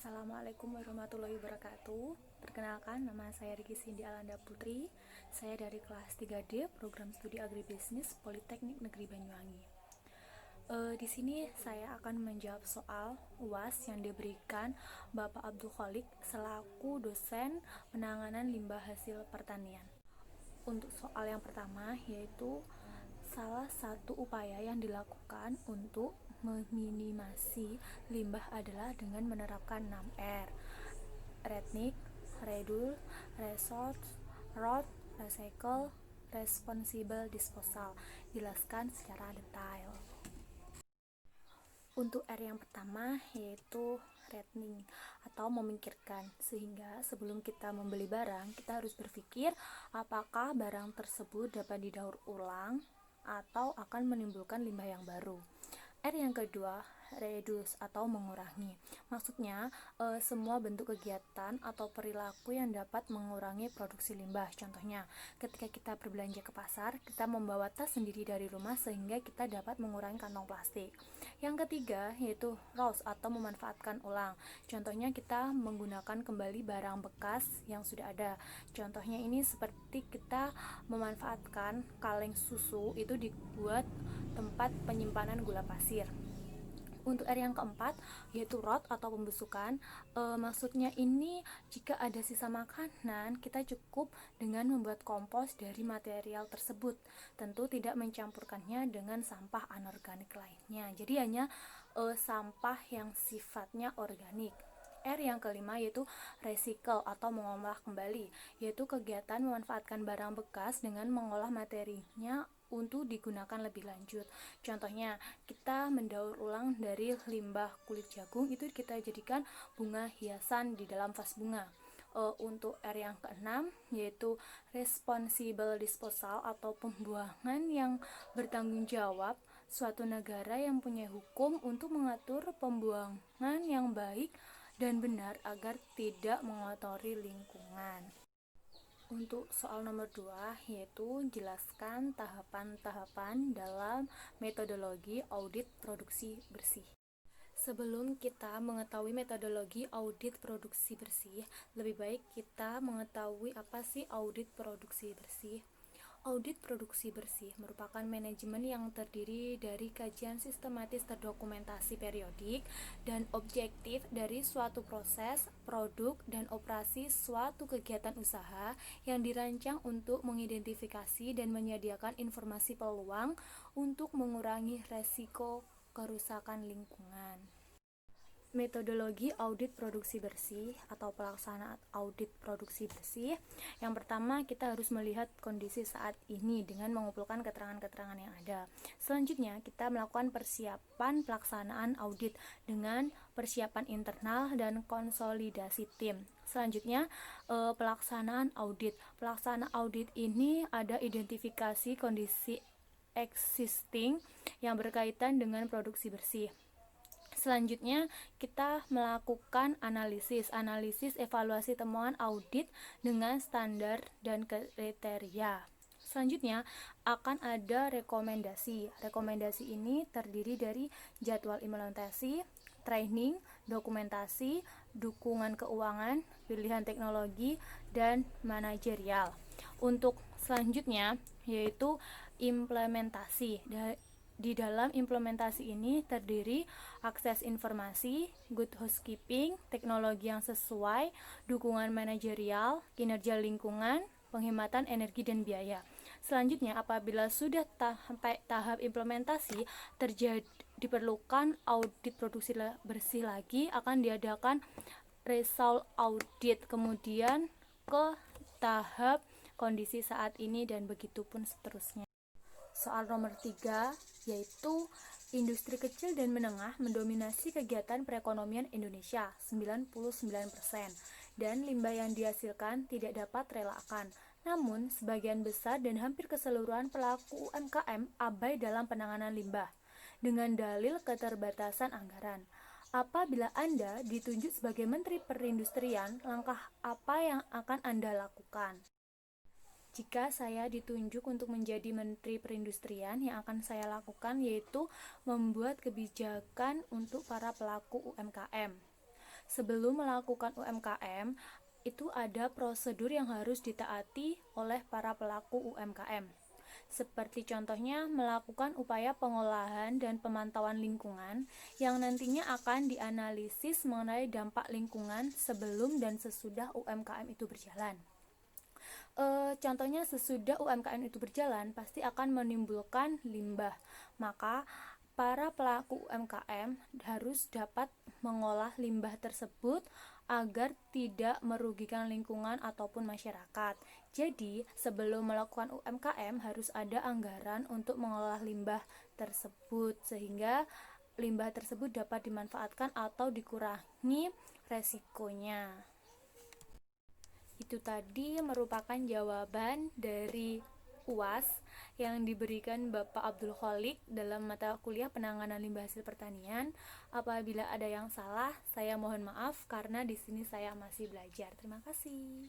Assalamualaikum warahmatullahi wabarakatuh. Perkenalkan, nama saya Riki Cindy Alanda Putri. Saya dari kelas 3D, Program Studi Agribisnis Politeknik Negeri Banyuwangi. Di sini saya akan menjawab soal UAS yang diberikan Bapak Abdul Kholik selaku dosen penanganan limbah hasil pertanian. Untuk soal yang pertama, yaitu salah satu upaya yang dilakukan untuk meminimasi limbah adalah dengan menerapkan 6R: Retnik, Reduce, Resource, Road, Recycle, Responsible Disposal. Jelaskan secara detail. Untuk R yang pertama yaitu retning atau memikirkan, sehingga sebelum kita membeli barang kita harus berpikir apakah barang tersebut dapat didaur ulang atau akan menimbulkan limbah yang baru. R yang kedua, reduce atau mengurangi. Maksudnya semua bentuk kegiatan atau perilaku yang dapat mengurangi produksi limbah. Contohnya, ketika kita berbelanja ke pasar, kita membawa tas sendiri dari rumah sehingga kita dapat mengurangi kantong plastik. Yang ketiga yaitu reuse atau memanfaatkan ulang. Contohnya kita menggunakan kembali barang bekas yang sudah ada. Contohnya ini seperti kita memanfaatkan kaleng susu itu dibuat tempat penyimpanan gula pasir. Untuk R yang keempat yaitu rot atau pembusukan. Maksudnya ini jika ada sisa makanan, kita cukup dengan membuat kompos dari material tersebut. Tentu tidak mencampurkannya dengan sampah anorganik lainnya. Jadi hanya sampah yang sifatnya organik. R yang kelima yaitu recycle atau mengolah kembali, yaitu kegiatan memanfaatkan barang bekas dengan mengolah materinya untuk digunakan lebih lanjut. Contohnya, kita mendaur ulang dari limbah kulit jagung itu kita jadikan bunga hiasan di dalam vas bunga. Untuk R yang keenam yaitu responsible disposal atau pembuangan yang bertanggung jawab. Suatu negara yang punya hukum untuk mengatur pembuangan yang baik dan benar agar tidak mengotori lingkungan. Untuk soal nomor 2 yaitu jelaskan tahapan-tahapan dalam metodologi audit produksi bersih. Sebelum kita mengetahui metodologi audit produksi bersih, lebih baik kita mengetahui apa sih audit produksi bersih. Audit produksi bersih merupakan manajemen yang terdiri dari kajian sistematis terdokumentasi periodik dan objektif dari suatu proses, produk, dan operasi suatu kegiatan usaha yang dirancang untuk mengidentifikasi dan menyediakan informasi peluang untuk mengurangi resiko kerusakan lingkungan. Metodologi audit produksi bersih atau pelaksanaan audit produksi bersih. Yang pertama, kita harus melihat kondisi saat ini dengan mengumpulkan keterangan-keterangan yang ada. Selanjutnya, kita melakukan persiapan pelaksanaan audit dengan persiapan internal dan konsolidasi tim. Selanjutnya, pelaksanaan audit. Pelaksanaan audit ini ada identifikasi kondisi existing yang berkaitan dengan produksi bersih. Selanjutnya, kita melakukan analisis evaluasi temuan audit dengan standar dan kriteria. Selanjutnya, akan ada rekomendasi. Rekomendasi ini terdiri dari jadwal implementasi, training, dokumentasi, dukungan keuangan, pilihan teknologi, dan manajerial. Untuk selanjutnya, yaitu implementasi. Di dalam implementasi ini terdiri akses informasi, good housekeeping, teknologi yang sesuai, dukungan manajerial, kinerja lingkungan, penghematan energi dan biaya. Selanjutnya, apabila sudah sampai tahap implementasi, diperlukan audit produksi bersih lagi, akan diadakan result audit, kemudian ke tahap kondisi saat ini dan begitu pun seterusnya. Soal nomor 3 yaitu industri kecil dan menengah mendominasi kegiatan perekonomian Indonesia 99%, dan limbah yang dihasilkan tidak dapat relakan. Namun, sebagian besar dan hampir keseluruhan pelaku UMKM abai dalam penanganan limbah dengan dalil keterbatasan anggaran. Apabila Anda ditunjuk sebagai Menteri Perindustrian, langkah apa yang akan Anda lakukan? Jika saya ditunjuk untuk menjadi Menteri Perindustrian, yang akan saya lakukan yaitu membuat kebijakan untuk para pelaku UMKM. Sebelum melakukan UMKM, itu ada prosedur yang harus ditaati oleh para pelaku UMKM. Seperti contohnya melakukan upaya pengolahan dan pemantauan lingkungan yang nantinya akan dianalisis mengenai dampak lingkungan sebelum dan sesudah UMKM itu berjalan. Contohnya sesudah UMKM itu berjalan pasti akan menimbulkan limbah. Maka para pelaku UMKM harus dapat mengolah limbah tersebut agar tidak merugikan lingkungan ataupun masyarakat. Jadi, sebelum melakukan UMKM harus ada anggaran untuk mengolah limbah tersebut sehingga limbah tersebut dapat dimanfaatkan atau dikurangi resikonya. Itu tadi merupakan jawaban dari UAS yang diberikan Bapak Abdul Kholik dalam mata kuliah penanganan limbah hasil pertanian. Apabila ada yang salah, saya mohon maaf karena di sini saya masih belajar. Terima kasih.